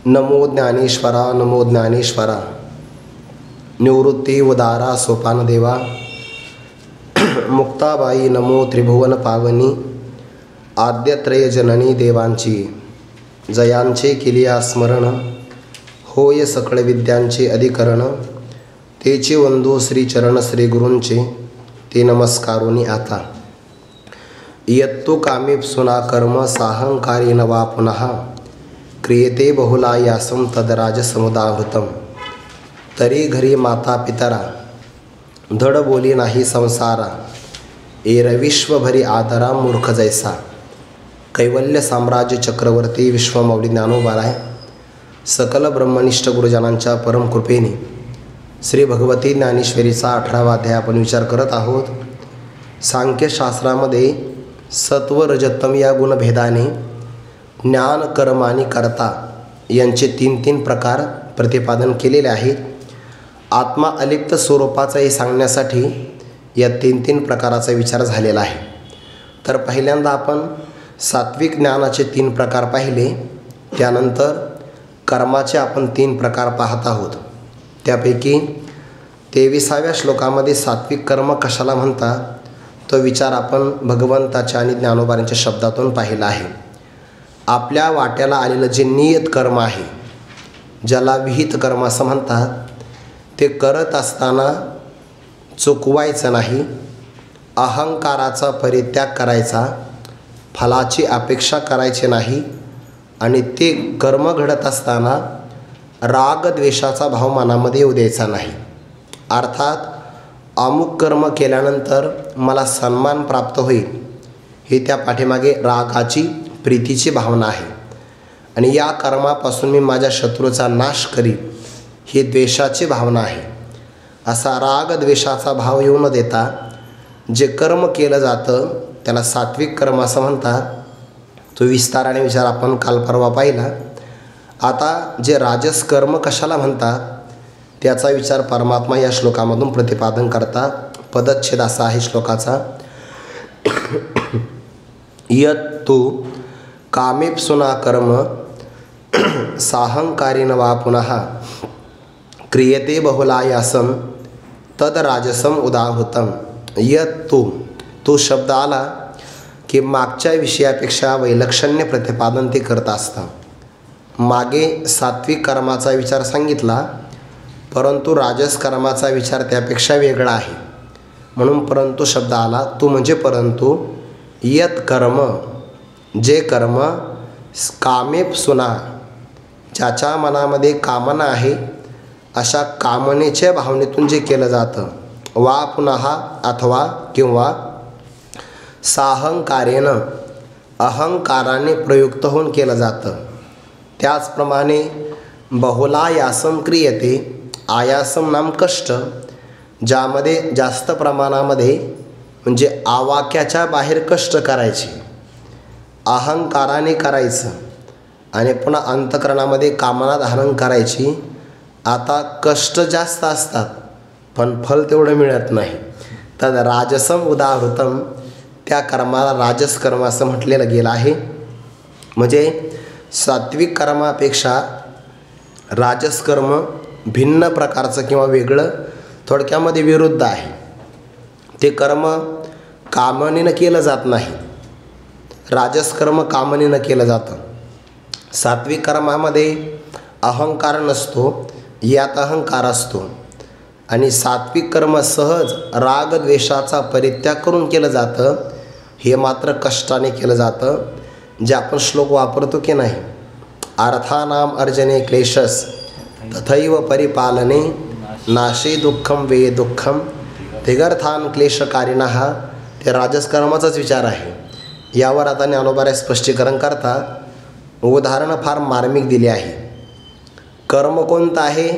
नमो ज्ञानेश्वरा नमो ज्ञानेश्वरा निवृत्ती उदारा सोपान देवा मुक्ताबाई नमो त्रिभुवन पावनी आद्यत्रय जननी देवांची जयांचे केलिया स्मरण होय सकळ विद्यांचे अधिकरण तेचे वंदो श्रीचरण श्री गुरूंचे ते नमस्कारोनी आता यत्तु कामेप्सुना कर्म साहंकारी नवा पुनः क्रियते बहुलायासं तदराजसमुदाहृतं तरी घरी माता पितरा धड बोली नाही संसारा एरविश्वभरी आदरा मूर्ख जैसा कैवल्य साम्राज्य चक्रवर्ती विश्वमौली ज्ञानोबाराय सकल ब्रह्मनिष्ठ गुरुजनांच्या परम कृपेने श्री भगवती ज्ञानेश्वरीचा 18वा अध्याय आपण विचार करत आहोत. सांख्यशास्त्रामध्ये सत्व रजतम या गुणभेदाने ज्ञान कर्म आणि कर्ता यांचे तीन प्रकार प्रतिपादन केलेले आहेत. आत्मा अलिप्त स्वरूपाचाही सांगण्यासाठी या तीन प्रकाराचा विचार झालेला आहे. तर पहिल्यांदा आपण सात्विक ज्ञानाचे 3 प्रकार पाहिले, त्यानंतर कर्माचे आपण 3 प्रकार पाहत आहोत. त्यापैकी 23व्या श्लोकामध्ये सात्विक कर्म कशाला म्हणतात तो विचार आपण भगवंताच्या आणि ज्ञानोबांच्या शब्दातून पाहिला आहे. आपल्या वाट्याला आलेलं जे नियत कर्म आहे, ज्याला विहित कर्म असं म्हणतात, ते करत असताना चुकवायचं नाही, अहंकाराचा परित्याग करायचा, फलाची अपेक्षा करायची नाही आणि ते कर्म घडत असताना रागद्वेषाचा भाव मनामध्ये येऊ द्यायचा नाही. अर्थात अमुक कर्म केल्यानंतर मला सन्मान प्राप्त होईल हे त्या पाठीमागे रागाची प्रीतीची भावना आहे आणि या कर्मापासून मी माझ्या शत्रूचा नाश करीन ही द्वेषाची भावना आहे. असा रागद्वेषाचा भाव येऊ न देता जे कर्म केलं जातं त्याला सात्विक कर्म असं म्हणतात. तो विस्ताराने विचार आपण काल परवा पाहिला. आता जे राजस कर्म कशाला म्हणतात त्याचा विचार परमात्मा या श्लोकामधून प्रतिपादन करतात. पदच्छेद असा आहे श्लोकाचा, यत्तु कामेप्सुना कर्म साहंकारेण वा पुनः क्रियते बहुलायासं तद राजसम उदाहृतं. यत्तु तो शब्द आला की मागच्या विषयापेक्षा वैलक्षण्य प्रतिपादन ते करत असतं. मागे सात्विक कर्माचा विचार सांगितला, परंतु राजस कर्माचा विचार त्यापेक्षा वेगळा आहे म्हणून परंतु शब्द आला. तो म्हणजे परंतु यत कर्म, जे कर्म कामेप्सुना, ज्याच्या मनामध्ये कामना आहे अशा कामनेच्या भावनेतून जे केलं जातं, वा पुनः अथवा किंवा साहंकारेनं अहंकाराने प्रयुक्त होऊन केलं जातं, त्याचप्रमाणे बहुलायासम क्रियते, आयासम नाम कष्ट, ज्यामध्ये जास्त प्रमाणामध्ये म्हणजे आवाक्याच्या बाहेर कष्ट करायचे, अहंकाराने करायचं आणि पुन्हा अंतःकरणामध्ये कामना धारण करायची. आता कष्ट जास्त असतात पण फल तेवढं मिळत नाही. तर राजसम उदाहृतम, त्या कर्माला राजस कर्म असं म्हटलेलं गेलं आहे. म्हणजे सात्विक कर्मापेक्षा राजस कर्म भिन्न प्रकारचं किंवा वेगळं, थोडक्यामध्ये विरुद्ध आहे. ते कर्म कामनेनं केलं जात नाही, राजस कर्म कामनेनं केलं जातं. सात्विक कर्मामध्ये अहंकार नसतो, यात अहंकार असतो आणि सात्विक कर्म सहज रागद्वेषाचा परित्याग करून केलं जातं. हे मात्र कष्टाने केलं जातं. जे आपण श्लोक वापरतो की नाही, अर्थानाम अर्जने क्लेशस तथैव परिपालने नाशे दुःखम वे दुःखम तिगर्थान क्लेशकारिणः, ते राजसकर्माचाच विचार आहे. यावर आता ज्ञानोबा स्पष्टीकरण करतात. उदाहरणं फार मार्मिक दिली आहे. कर्म कोणतं आहे,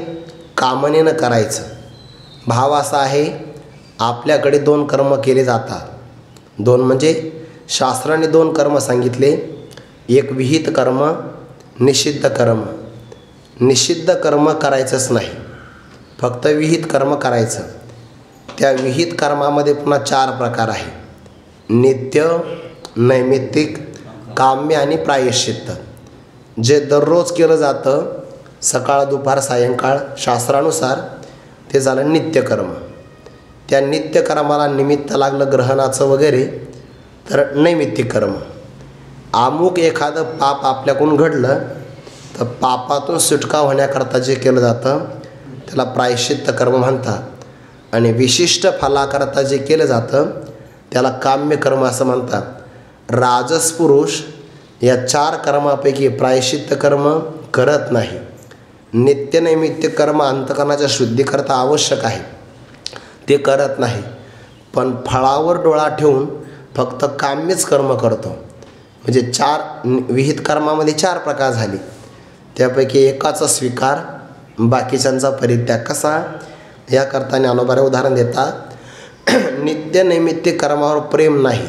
कामनेनं करायचं. भाव असा आहे, आपल्याकडे 2 कर्म केले जातात. 2 म्हणजे शास्त्राने 2 कर्म सांगितले, एक विहित कर्म, निषिद्ध कर्म. निषिद्ध कर्म करायचंच नाही, फक्त विहित कर्म करायचं. त्या विहित कर्मामध्ये पुन्हा 4 प्रकार आहे, नित्य, नैमित्तिक, काम्य आणि प्रायश्चित्त. जे दररोज केलं जातं सकाळ दुपार सायंकाळ शास्त्रानुसार ते झालं नित्यकर्म. त्या नित्यकर्माला निमित्त लागलं ग्रहणाचं वगैरे तर नैमित्तिक कर्म. अमुक एखादं पाप आपल्याकडून घडलं तर पापातून सुटका होण्याकरता जे केलं जातं त्याला प्रायश्चित्त कर्म म्हणतात. आणि विशिष्ट फलाकरता जे केलं जातं त्याला काम्य कर्म असं म्हणतात. राजस पुरुष या 4 कर्मापैकी प्रायश्चित्त कर्म करत नाही. नित्यनैमित्तिक कर्म अंतकरणाच्या शुद्धीकरता आवश्यक आहे, ते करत नाही. पण फळावर डोळा ठेवून फक्त काम्यच कर्म करतो. म्हणजे 4 विहित कर्मामध्ये 4 प्रकार झाले, त्यापैकी एकाचा स्वीकार, बाकीच्यांचा परित्याग. कसा याकरता ज्ञानोबारे उदाहरण देतात. नित्य नैमित्तिक कर्मावर प्रेम नाही,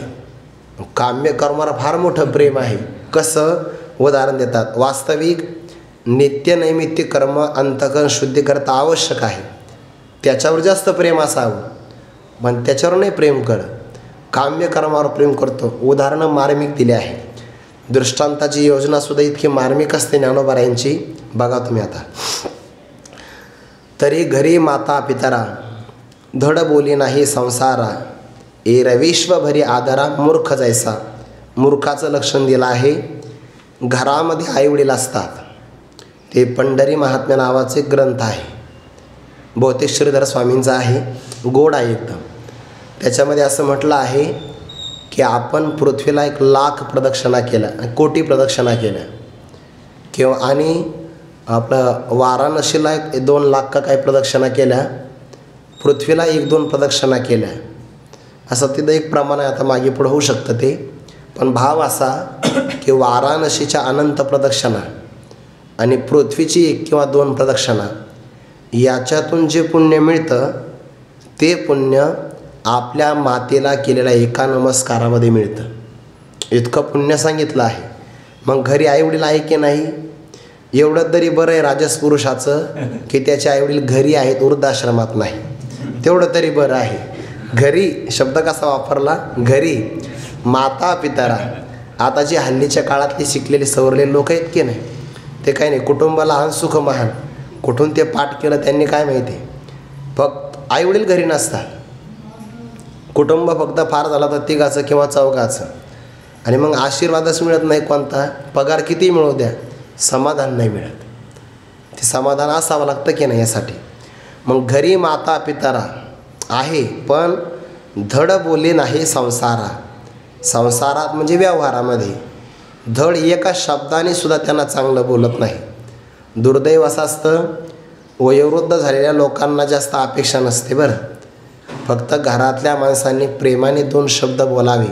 काम्य कर्मावर फार मोठं प्रेम आहे. कसं उदाहरण देतात. वास्तविक नित्य नैमित्तिक कर्म अंतकरण शुद्धीकरता आवश्यक आहे, त्याच्यावर जास्त प्रेम असावं. पण त्याच्यावर नाही प्रेम कर, काम्य कर्मावर प्रेम करतो. उदाहरणं मार्मिक दिले आहे. दृष्टांताची योजनासुद्धा इतकी मार्मिक असते ज्ञानोबारायांची. बघा तुम्ही आता. तरी घरी माता पितरा धड बोली नाही संसारा, ए रविश्वभरी आदरा मूर्ख जैसा. मूर्खाचं लक्षण दिलं आहे. घरामध्ये आईवडील असतात. ते पंढरी महात्म्य नावाचे ग्रंथ आहे, बहुतेक श्रीधर स्वामींचा आहे, गोड आहे एकदम. त्याच्यामध्ये असं म्हटलं आहे की आपण पृथ्वीला 1,00,000 प्रदक्षिणा केल्या, कोटी प्रदक्षिणा केल्या किंवा आणि आपलं वाराणसीला 2,00,000 का काही प्रदक्षिणा केल्या, पृथ्वीला 1-2 प्रदक्षिणा केल्या. असं तिथं एक प्रमाण आहे. आता मागे पुढं होऊ शकतं ते. पण भाव असा की वाराणसीच्या अनंत प्रदक्षिणा आणि पृथ्वीची 1 किंवा 2 प्रदक्षिणा याच्यातून जे पुण्य मिळतं ते पुण्य आपल्या मातेला केलेल्या एका नमस्कारामध्ये मिळतं. इतकं पुण्य सांगितलं आहे. मग घरी आईवडील आहे की नाही, एवढं तरी बरं आहे राजस पुरुषाचं की त्याचे आईवडील घरी आहेत, वृद्धाश्रमात नाही. तेवढं तरी बरं आहे. घरी शब्द कसा वापरला, घरी माता पितरा. आता जे हल्लीच्या काळातले शिकलेले सवरलेले लोक आहेत की नाही, ते काही नाही, कुटुंबाला लहान सुख महान, कुठून ते पाठ केलं त्यांनी काय माहिती. फक्त आईवडील घरी नसतात, कुटुंब फक्त फार झाला तर 3घाचं किंवा 4घाचं. आणि मग आशीर्वादच मिळत नाही कोणता, पगार किती मिळू द्या, समाधान नाही मिळत. ते समाधान असावं लागतं की नाही यासाठी. मग घरी माता पितरा आहे पण धड बोली नाही संसारा. संसारात म्हणजे व्यवहारामध्ये धड एका शब्दाने सुद्धा त्यांना चांगलं बोलत नाही. दुर्दैव असं असतं, वयोवृद्ध झालेल्या लोकांना जास्त अपेक्षा नसते बरं. फक्त घरातल्या माणसांनी प्रेमाने 2 शब्द बोलावे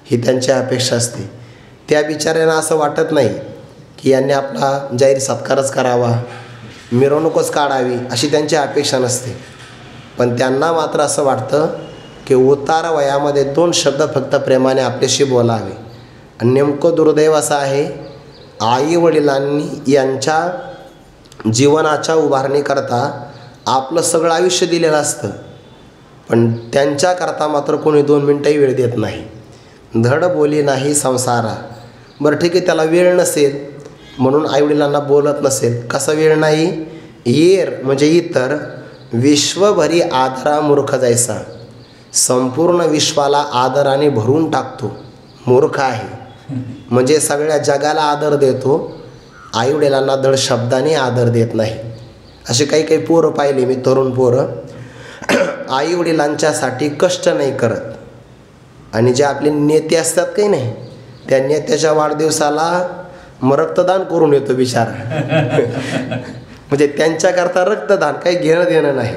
ही त्यांची अपेक्षा असते. त्या बिचाऱ्यांना असं वाटत नाही की यांनी आपला जाहीर सत्कारच करावा, मिरवणूकच काढावी, अशी त्यांची अपेक्षा नसते. पण त्यांना मात्र असं वाटतं की उतार वयामध्ये 2 शब्द फक्त प्रेमाने आपल्याशी बोलावे. आणि नेमकं दुर्दैव असं आहे, आईवडिलांनी यांच्या जीवनाच्या उभारणीकरता आपलं सगळं आयुष्य दिलेलं असतं, पण त्यांच्याकरता मात्र कोणी 2 मिनटंही वेळ देत नाही. धड बोली नाही संसारा. बरं ठीक आहे, त्याला वेळ नसेल म्हणून आईवडिलांना बोलत नसेल. कसा वेळ नाही, येर म्हणजे इतर, विश्वभरी आदरा मूर्ख जैसा. संपूर्ण विश्वाला आदराने भरून टाकतो, मूर्ख आहे. म्हणजे सगळ्या जगाला आदर देतो, आईवडिलांना धड शब्दाने आदर देत नाही. असे काही काही पोरं पाहिले मी, तरुण पोरं आईवडिलांच्यासाठी कष्ट नाही करत. आणि जे आपले नेते असतात काही नाही, त्या नेत्याच्या वाढदिवसाला मग रक्तदान करून येतो बिचारा. म्हणजे त्यांच्याकरता रक्तदान काही घेणं देणं नाही.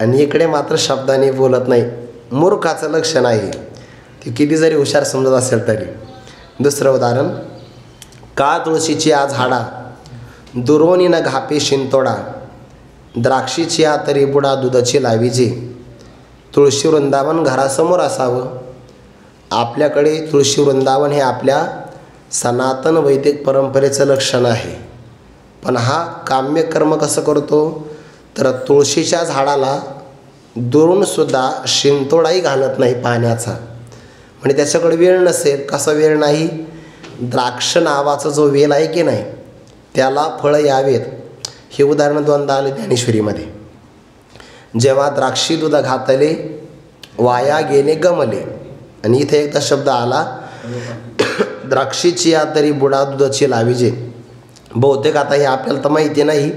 आणि इकडे मात्र शब्दाने बोलत नाही. मूर्खाचं लक्षण आहे ते, किती जरी हुशार समजत असेल तरी. दुसरं उदाहरण. का तुळशीची आज हाडा, दुरोनी न घापे शिंतोडा. द्राक्षीची आ तरी बुडा दुधाची लावीजे. तुळशी वृंदावन घरासमोर असावं. आपल्याकडे तुळशी वृंदावन हे आपल्या सनातन वैदिक परंपरेचं लक्षण आहे. पण हा काम्य कर्म कसं करतो, तर तुळशीच्या झाडाला दुरूनसुद्धा शिंतोडाही घालत नाही पाण्याचा. म्हणजे त्याच्याकडे वेळ नसेल. कसा वेळ नाही, द्राक्ष नावाचा जो वेल आहे की नाही, त्याला फळं यावेत हे उदाहरण दोनदा आले ज्ञानेश्वरीमध्ये. जेव्हा द्राक्षी दूध घातले वाया गेले गमले. आणि इथे एकदा शब्द आला द्राक्षीची या तरी बुडा दुधाची लावीजे. बहुतेक आता हे आपल्याला तर माहिती नाही,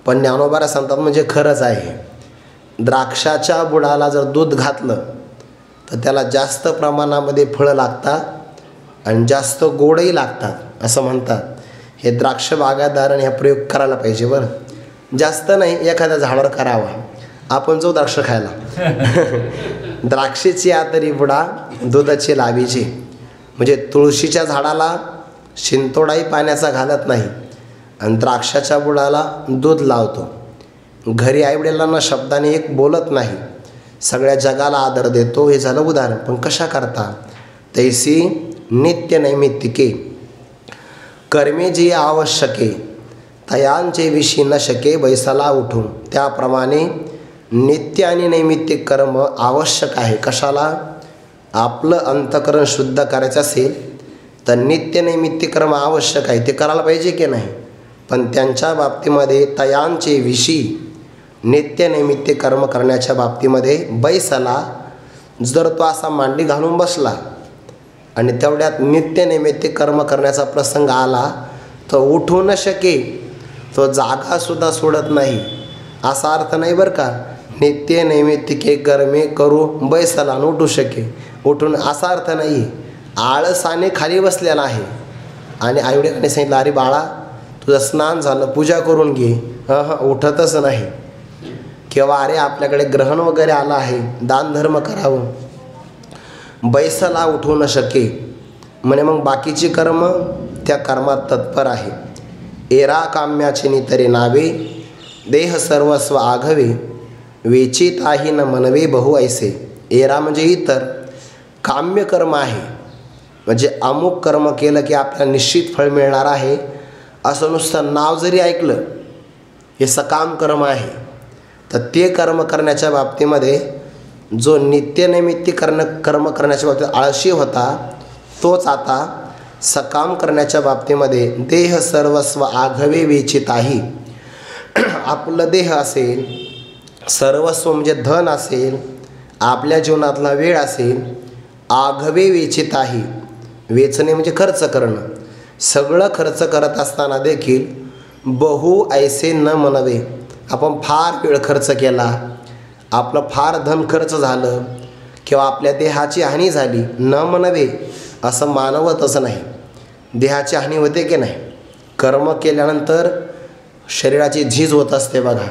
पण ज्ञानोबाला सांगतात म्हणजे खरंच आहे. द्राक्षाच्या बुडाला जर दूध घातलं तर त्याला जास्त प्रमाणामध्ये फळं लागतात आणि जास्त गोडही लागतात असं म्हणतात. हे द्राक्ष बागायतदाराने हा प्रयोग करायला पाहिजे बरं. जास्त नाही, एखाद्या झाडावर करावा. आपण जाऊ द्राक्ष खायला. द्राक्षेची आतरी बुडा दुधाची लावीची. म्हणजे तुळशीच्या झाडाला शिंतोडाही पाण्याचा घालत नाही आणि द्राक्षाच्या बुडाला दूध लावतो. घरी आईवडिलांना शब्दाने एक बोलत नाही, सगळ्या जगाला आदर देतो. हे झालं उदाहरण. पण कशा करता? तैसी नित्य नैमित्तिके कर्मे जी आवश्यके तयांचे विषयी न शके बैसाला उठून. त्याप्रमाणे नित्य आणि नैमित्तिक कर्म आवश्यक आहे. कशाला? आपलं अंतःकरण शुद्ध करायचं असेल तर नित्य नैमित्तिक कर्म आवश्यक आहे, ते करायला पाहिजे की नाही. पण त्यांच्या बाबतीमध्ये तयांचे विषयी नित्य नैमित्तिक कर्म करण्याच्या बाबतीमध्ये बैसाला जर तो असा मांडी घालून बसला आणि तेवढ्यात नित्य नैमित्तिक कर्म करण्याचा प्रसंग आला तर उठू न शके, तो जागासुद्धा सोडत नाही असा अर्थ नाही बरं का. नित्य नैमित्तिके कर्मे करू बैसाला न उठू शके, उठून असा अर्थ नाही. आळसाने खाली बसलेला आहे आणि आईवडिलांनी सांगितलं अरे बाळा तुझं स्नान झालं, पूजा करून घे. उठतच नाही. किंवा अरे आपल्याकडे ग्रहण वगैरे आलं आहे, दानधर्म करावं, बैसाला उठू न शके. म्हणे मग बाकीची कर्म त्या कर्मात तत्पर आहे. एरा काम्याचे नितरे नावे देह सर्वस्व आघवे वेचिताही न मनवे बहु ऐसे. एरा म्हणजे इतर, काम्य कर्म आहे म्हणजे अमुक कर्म केलं की आपल्याला निश्चित फळ मिळणार आहे असं नुसतं नाव जरी ऐकलं हे सकाम कर्म आहे. तर ते कर्म करण्याच्या बाबतीमध्ये जो नित्यनैमित्तिक कर्म करण्याच्या बाबतीत आळशी होता तोच आता सकाम करण्याच्या बाबतीमध्ये देह सर्वस्व आघवे वेचित आहे. आपलं देह असेल, सर्वस्व म्हणजे धन असेल, आपल्या जीवनातला वेळ असेल, आघवे वेचित आहे. वेचणे म्हणजे खर्च करणं. सगळं खर्च करत असताना देखील बहु ऐसे न मनवे, आपण फार वेळ खर्च केला, आपलं फार धन खर्च झालं किंवा आपल्या देहाची हानी झाली, न मनवे असं मानवतच नाही. देहाची हानी होते की नाही? कर्म केल्यानंतर शरीराची झीज होत असते बघा.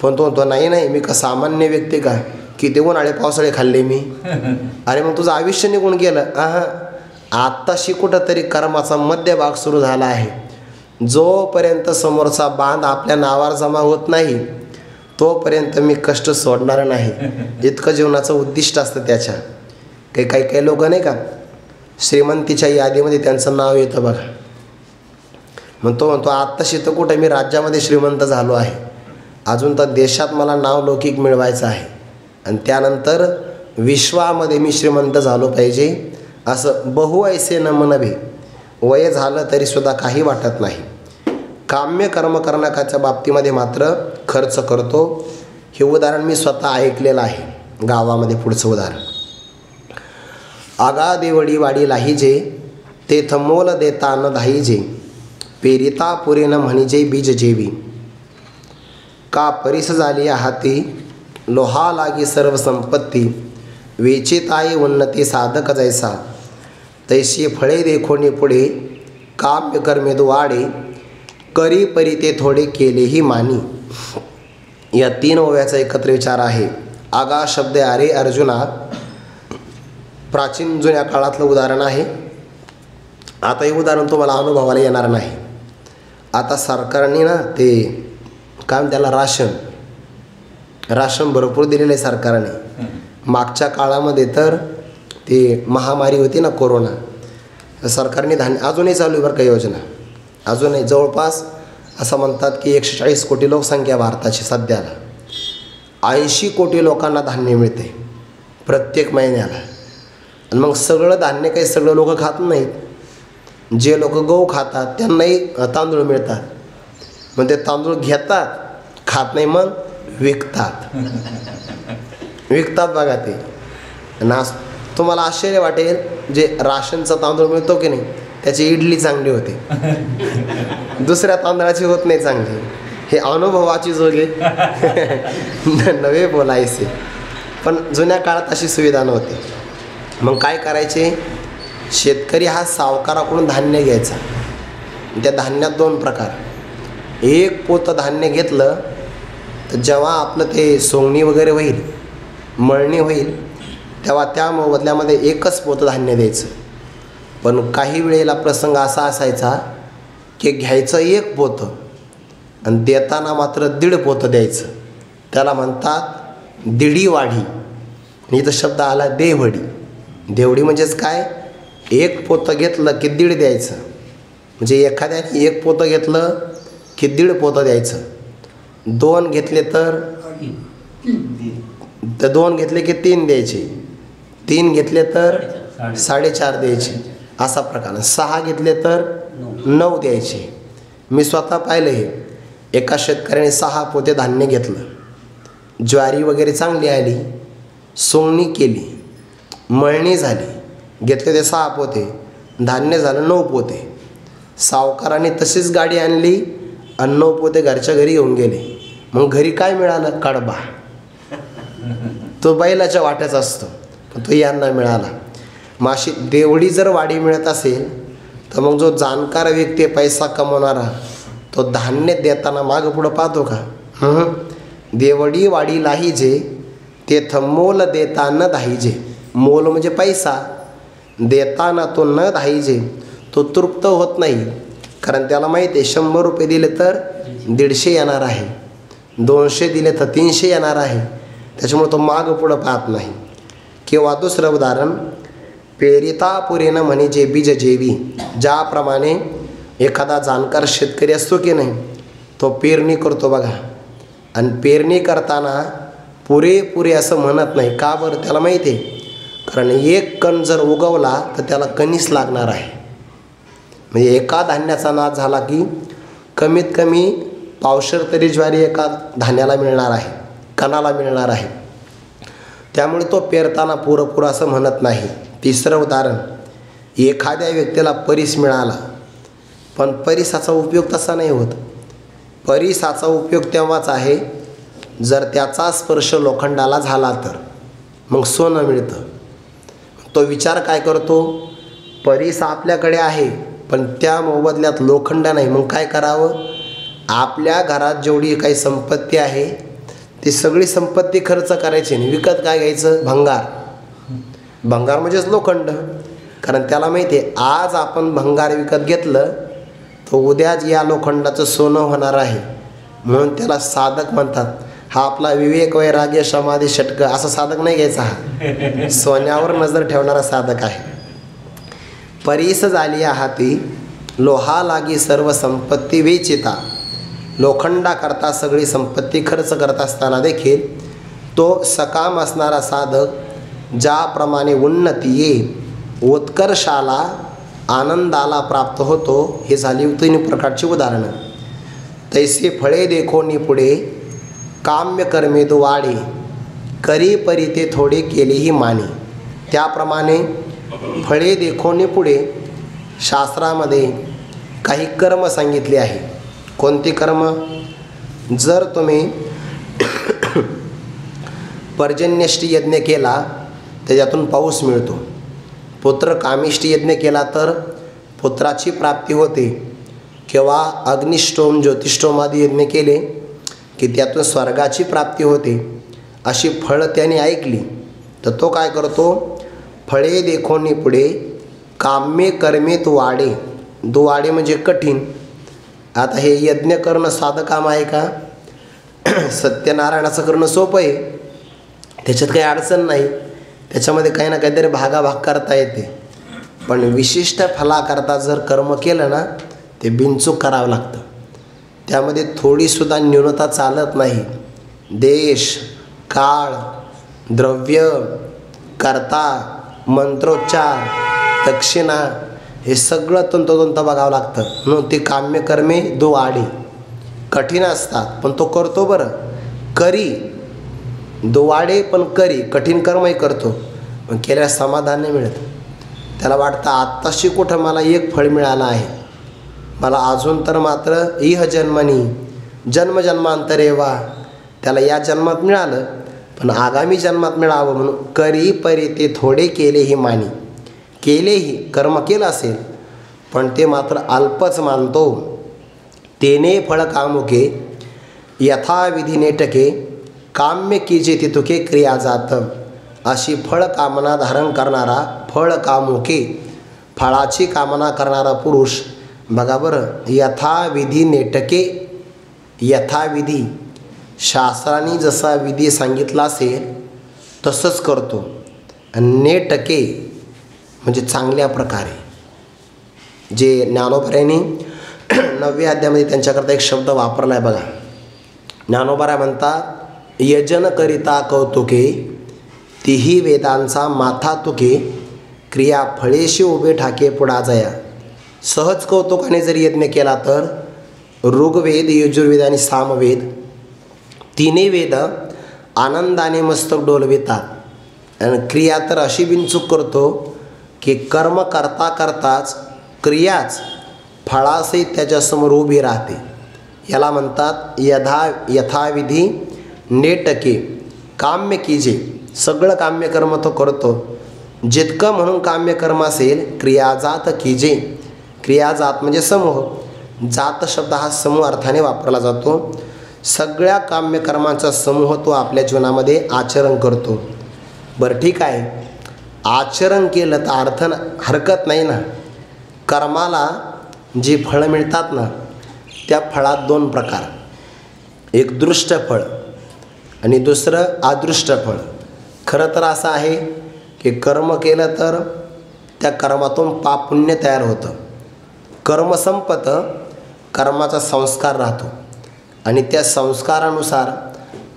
पण तो नाही मी का सामान्य व्यक्ती का, किती उन्हाळे पावसाळे खाल्ले मी. अरे मग तुझं आयुष्य निघून गेलं. आत्ताशी कुठंतरी कर्माचा मध्यभाग सुरू झाला आहे. जोपर्यंत समोरचा बांध आपल्या नावावर जमा होत नाही तोपर्यंत मी कष्ट सोडणार नाही, इतकं जीवनाचं उद्दिष्ट असतं त्याच्या. काही लोक नाही का श्रीमंतीच्या यादीमध्ये त्यांचं नाव येतं बघा. मग तो म्हणतो आत्ताशी तर कुठं मी राज्यामध्ये श्रीमंत झालो आहे, अजून तर देशात मला नाव लौकिक मिळवायचं आहे आणि त्यानंतर विश्वामध्ये मी श्रीमंत झालो पाहिजे. असं बहु ऐसे न मनवे. वय झालं तरीसुद्धा काही वाटत नाही. काम्य कर्म करण्याच्या बाबतीमध्ये मात्र खर्च करतो. हे उदाहरण मी स्वतः ऐकलेलं आहे गावामध्ये. पुढचं उदाहरण, आगा देवडी वाडी लाहीजे तेथ मोल देता न धाईजे पेरिता पुरे न म्हणिजे बीज जेवी का परिस झाली हाती लोहा लागी सर्व संपत्ती वेचिताई उन्नती साधक जैसा तैशी फळे देखोनी पुढे काम्य कर्मे वाडे करी परी ते थोडे केलेही मानी. या 3 ओव्याचा एकत्र विचार आहे. आगा शब्द अरे अर्जुना प्राचीन जुन्या काळातलं उदाहरण आहे. आता हे उदाहरण तुम्हाला अनुभवाला येणार नाही. आता सरकारने ना ते काय त्याला राशन भरपूर दिलेलं आहे सरकारने. मागच्या काळामध्ये तर ते महामारी होती ना कोरोना, सरकारने धान्य अजूनही चालू आहे बरं का योजना. अजूनही जवळपास असं म्हणतात की 140 कोटी लोकसंख्या भारताची. सध्याला 80 कोटी लोकांना धान्य मिळते प्रत्येक महिन्याला. आणि मग सगळं धान्य काही सगळं लोक खात नाहीत. जे लोक गहू खातात त्यांनाही तांदूळ मिळतात. मग ते तांदूळ घेतात, खात नाही, मग विकतात. विकतात बघा ते. ना तुम्हाला आश्चर्य वाटेल, जे राशनचा तांदूळ मिळतो की नाही त्याची इडली चांगली होते, दुसऱ्या तांदळाची होत नाही चांगली. हे अनुभवाची जोगे नवे बोलायचे. पण जुन्या काळात अशी सुविधा नव्हती. मग काय करायचे, शेतकरी हा सावकाराकडून धान्य घ्यायचा. त्या धान्यात 2 प्रकार. एक पोतं धान्य घेतलं तर जेव्हा आपलं ते सोंगणी वगैरे होईल, मळणी होईल, तेव्हा त्या मोबदल्यामध्ये 1च पोतं धान्य द्यायचं. पण काही वेळेला प्रसंग असा असायचा की घ्यायचं 1 पोतं आणि देताना मात्र 1.5 पोतं द्यायचं. त्याला म्हणतात दिडीवाढी. इथं शब्द आला देवडी. देवडी म्हणजेच काय, 1 पोतं घेतलं की 1.5 द्यायचं. म्हणजे एखाद्याने 1 पोतं घेतलं की 1.5 पोतं द्यायचं. 2 घेतले तर 2 घेतले की 3 द्यायचे. 3 घेतले तर 4.5 द्यायचे. असा प्रकार. 6 घेतले तर 9 द्यायचे. मी स्वतः पाहिलं हे. एका शेतकऱ्याने 6 पोते धान्य घेतलं. ज्वारी वगैरे चांगली आली, सोंगणी केली, मळणी झाली, घेतले ते 6 पोते, धान्य झालं 9 पोते. सावकाराने तशीच गाडी आणली आणि 9 पोते घरच्या घरी घेऊन गेले. मग घरी काय मिळालं, कडबा. तो बैलाच्या वाट्याचा असतो, पण तो यांना मिळाला. मग अशी देवडी जर वाढी मिळत असेल तर मग जो जाणकार व्यक्ती, पैसा कमवणारा, तो धान्य देताना मागं पुढं पाहतो का? देवडी वाढी लाहीजे तेथ मोल देता न धाईजे. मोल म्हणजे पैसा, देताना तो न धाईजे, तो तृप्त होत नाही. कारण त्याला माहिती आहे 100 रुपये दिले तर 150 येणार आहे, 200 दिले तर 300 येणार आहे. त्याच्यामुळे तो मागं पुढं पाहत नाही. किंवा दुसरं उदाहरण, पेरिता पुरेनं म्हणे जे बीज जेवी. ज्याप्रमाणे एखादा जाणकार शेतकरी असतो की नाही, तो पेरणी करतो बघा, आणि पेरणी करताना पुरेपुरे असं म्हणत नाही. का बरं? त्याला माहिती आहे, कारण 1 कण जर उगवला तर त्याला कणीस लागणार आहे. म्हणजे एका धान्याचा नाश झाला की कमीत कमी पावशेर तरी ज्वारी एका धान्याला मिळणार आहे, कणाला मिळणार आहे. त्यामुळे तो पेरताना पुरं असं म्हणत नाही. तिसरं उदाहरण, एखाद्या व्यक्तीला परीस मिळाला, पण परीसाचा उपयोग तसा नाही होत. परीसाचा उपयोग तेव्हाच आहे जर त्याचा स्पर्श लोखंडाला झाला तर मग सोनं मिळतं. तो विचार काय करतो, परीस आपल्याकडे आहे पण त्या मोबदल्यात लोखंड नाही, मग काय करावं? आपल्या घरात जेवढी काही संपत्ती आहे ती सगळी संपत्ती खर्च करायची नाही, विकत काय घ्यायचं? भंगार. भंगार म्हणजेच लोखंड. कारण त्याला माहिती आहे आज आपण भंगार विकत घेतलं तर उद्याच या लोखंडाचं सोनं होणार आहे. म्हणून त्याला साधक म्हणतात. हा आपला विवेक वैराग्य समाधी षटक असा साधक नाही घ्यायचा, हा सोन्यावर नजर ठेवणारा साधक आहे. परीस झाली हाती लोहा लागी सर्व संपत्ती वेचिता. लोखंडाकरता सगळी संपत्ती खर्च करत असताना देखील तो सकाम असणारा साधक ज्याप्रमाणे उन्नती ये उत्कर्षाला आनंदाला प्राप्त होतो, हे झाली 3 प्रकारची उदाहरणं. तैसे फळे देखोनी पुढे काम्य कर्मे दो वाढे करी परी ते थोडे केलेही माने. त्याप्रमाणे फळे देखोनी पुढे शास्त्रामध्ये काही कर्म सांगितले आहे. कोणती कर्म? जर तुम्ही पर्जन्यष्टी यज्ञ केला त्याच्यातून पाऊस मिळतो. पुत्र कामिष्टी यज्ञ केला तर पुत्राची प्राप्ती होते. किंवा अग्निष्टोम ज्योतिष्टोम आदी यज्ञ केले की त्यातून स्वर्गाची प्राप्ती होते. अशी फळं त्याने ऐकली तर तो काय करतो? फळे देखोनी पुढे काम्य कर्मे तू वाढे. दुवाडे म्हणजे कठीण. आता हे यज्ञ करणं साधं काम आहे का? सत्यनारायणाचं करणं सोपं आहे, त्याच्यात काही अडचण नाही. त्याच्यामध्ये काही ना काहीतरी भागाभाग करता येते. पण विशिष्ट फलाकरता जर कर्म केलं ना ते बिनचूक करावं लागतं. त्यामध्ये थोडीसुद्धा न्यूनता चालत नाही. देश, काळ, द्रव्य, कर्ता, मंत्रोच्चार, दक्षिणा हे सगळं तंतोतंत बघावं लागतं. म्हणून ती काम्यकर्मे दो आडे. कठीण असतात, पण तो करतो बरं. करी दुवाडे पण करी, कठीण कर्मही करतो, पण केल्यास समाधान नाही मिळत. त्याला वाटतं आत्ताशी कुठं मला एक फळ मिळालं आहे, मला अजून तर मात्र इह जन्मनी जन्मजन्मांतरे वा, त्याला या जन्मात मिळालं पण आगामी जन्मात मिळावं म्हणून करी परी ते थोडे केलेही मानी. केलेही कर्म केलं असेल पण ते मात्र अल्पच मानतो. तेने फळ कामुके यथाविधी नेटके काम्य कीजे तितुके क्रिया जात. अशी फळ कामना धारण करणारा, फळ कामुके फळाची कामना करणारा पुरुष बघा बरं, यथाविधी नेटके, यथाविधी शास्त्राने जसा विधी सांगितला असेल तसंच करतो. नेटके म्हणजे चांगल्या प्रकारे. जे ज्ञानोबरायांनी 9व्या अध्यायामध्ये त्यांच्याकरता एक शब्द वापरला आहे बघा. ज्ञानोबराय म्हणतात, यजन करिता कौतुके तिही वेदांचा माथा तुके क्रिया फळेशी उभे ठाके पुढा जया. सहज कौतुकाने जर यज्ञ केला तर ऋग्वेद, यजुर्वेद आणि सामवेद तिन्ही वेद आनंदाने मस्तक डोलवितात. आणि क्रिया तर अशी बिनचूक करतो की कर्म करता करताच क्रियाच फळासहित त्याच्यासमोर उभी राहते. याला म्हणतात यथाविधी नेटके काम्य कीजे. सगळं काम्यकर्म तो करतो, जितकं म्हणून काम्यकर्म असेल. क्रियाजात कीजे, क्रियाजात म्हणजे समूह, जात शब्द हा समूह अर्थाने वापरला जातो. सगळ्या काम्यकर्मांचा समूह तो आपल्या जीवनामध्ये आचरण करतो. बरं ठीक आहे, आचरण केलं तर अर्थ हरकत नाही ना. कर्माला जी फळं मिळतात ना, त्या फळात 2 प्रकार, एक दृष्ट फळ आणि दुसरं अदृष्ट फळ. खरं तर असं आहे की कर्म केलं तर त्या कर्मातून पाप पुण्य तयार होतं. कर्म संपतं, कर्माचा संस्कार राहतो आणि त्या संस्कारानुसार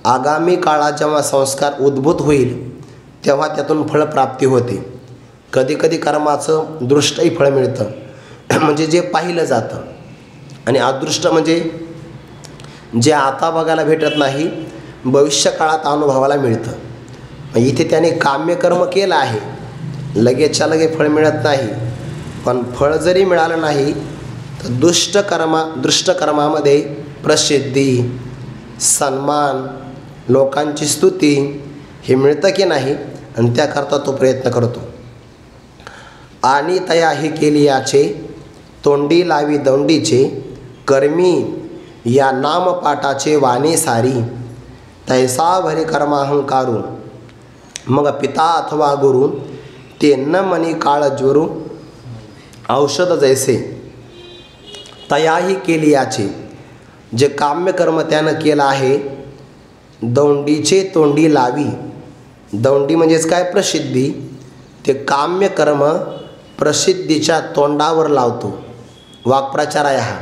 आगामी काळात जेव्हा संस्कार उद्भूत होईल तेव्हा त्यातून फळप्राप्ती होते. कधीकधी कर्माचं दृष्टही फळ मिळतं, म्हणजे जे पाहिलं जातं. आणि अदृष्ट म्हणजे जे आता बघायला भेटत नाही, भविष्यकाळात अनुभवाला मिळतं. इथे त्याने काम्यकर्म केलं आहे, लगेचच्या लगे फळ मिळत नाही. पण फळ जरी मिळालं नाही तर दृष्ट कर्मामध्ये प्रसिद्धी, सन्मान, लोकांची स्तुती हे मिळतं की नाही, आणि त्याकरता तो प्रयत्न करतो. आणि तया ही केली याचे तोंडी लावी दौंडीचे कर्मी या नामपाठाचे वाणे सारी. तैसा भरे कर्माहंकारू मग पिता अथवा गुरु ते न मनी काळ ज्वरू औषध जैसे. तयाही केली याचे, जे काम्यकर्म त्यानं केलं आहे, दौंडीचे तोंडी लावी. दौंडी म्हणजेच काय, प्रसिद्धी. ते काम्यकर्म प्रसिद्धीच्या तोंडावर लावतो. वाक्प्रचार आहे हा.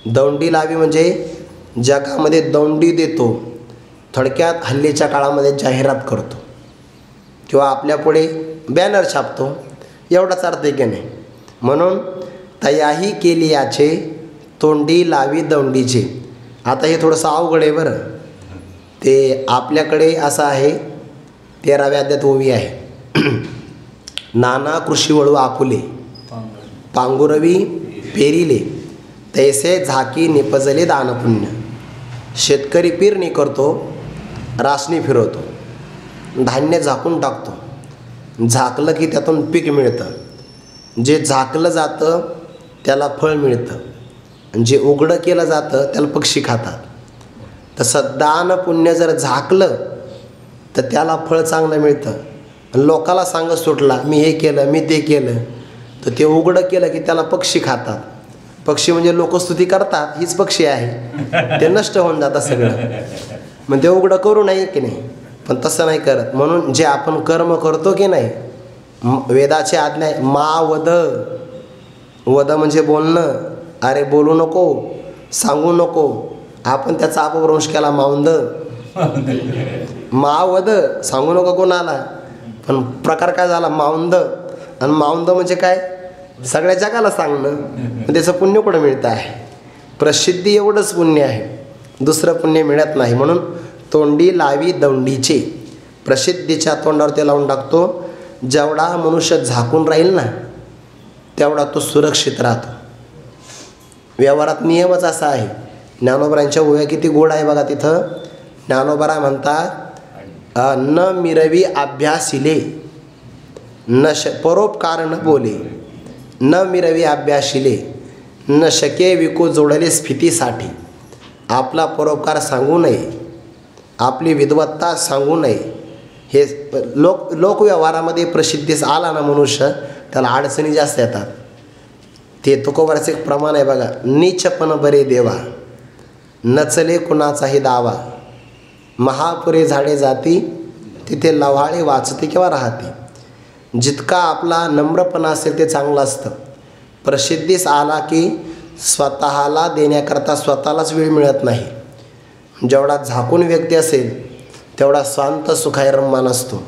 दौंडी लावी म्हणजे जगामध्ये दौंडी देतो, थोडक्यात हल्लीच्या काळामध्ये जाहिरात करतो किंवा आपल्यापुढे बॅनर छापतो, एवढाच अर्थ आहे की नाही. म्हणून तयाही केली याचे तोंडी लावी दौंडीचे. आता हे थोडंसं अवघड आहे बरं. ते आपल्याकडे असं आहे, 13व्या अध्यायात ओवी आहे. नाना कृषी वळू आपुले पांगुरवी पेरिले तैसे झाकी निपजले दानपुण्य. शेतकरी पेरणी करतो, रासनी फिरवतो, धान्य झाकून टाकतो, झाकलं की त्यातून पीक मिळतं. जे झाकलं जातं त्याला फळ मिळतं, जे उघडं केलं जातं त्याला पक्षी खातात. तसं दान पुण्य जर झाकलं तर त्याला फळ चांगलं मिळतं. लोकाला सांगत सुटला मी हे केलं मी ते केलं, तर ते उघडं केलं की त्याला पक्षी खातात. पक्षी म्हणजे लोकस्तुती करतात, हीच पक्षी आहे, ते नष्ट होऊन जातं सगळं. मग ते उघडं करू नये की नाही, पण तसं नाही करत. म्हणून जे आपण कर्म करतो की नाही, वेदाची आज्ञा आहे मा वद. वद म्हणजे बोलणं. अरे बोलू नको, सांगू नको. आपण त्याचा अपभ्रंश केला माउंद. मावद सांगू नको कोणाला, पण प्रकार काय झाला माउंद. आणि माउंद म्हणजे काय, सगळ्या जगाला सांगणं. त्याचं पुण्य कुठं मिळतं आहे, प्रसिद्धी एवढंच पुण्य आहे. दुसरं पुण्य मिळत नाही. म्हणून तोंडी लावी दंडीचे, प्रसिद्धीच्या तोंडावर ते लावून टाकतो. जेवढा मनुष्य झाकून राहील ना तेवढा तो सुरक्षित राहतो. व्यवहारात नियमच असा आहे. ज्ञानोबरांच्या ओव्या किती गोड आहे बघा. तिथं ज्ञानोबरा म्हणतात, न मिरवी अभ्यासिले न परोपकार न बोले, न मिरवी अभ्यासिले न शके विको जोडले स्फितीसाठी. आपला परोपकार सांगू नये, आपली विद्वत्ता सांगू नये. हे लोकव्यवहारामध्ये प्रसिद्धीस आला ना मनुष्य, त्याला अडचणी जास्त येतात. ते तुकोबाराचं एक प्रमाण आहे बघा, नीचपण बरे देवा नचले कुणाचाही दावा. महापुरे झाडे जाती तिथे लव्हाळे वाचते किंवा राहते. जितका आपला नम्रपणा असेल ते चांगलं असतं. प्रसिद्धीस आला की स्वतःला देण्याकरता स्वतःलाच वेळ मिळत नाही. जेवढा झाकून व्यक्ती असेल तेवढा शांत सुखायरमान असतो.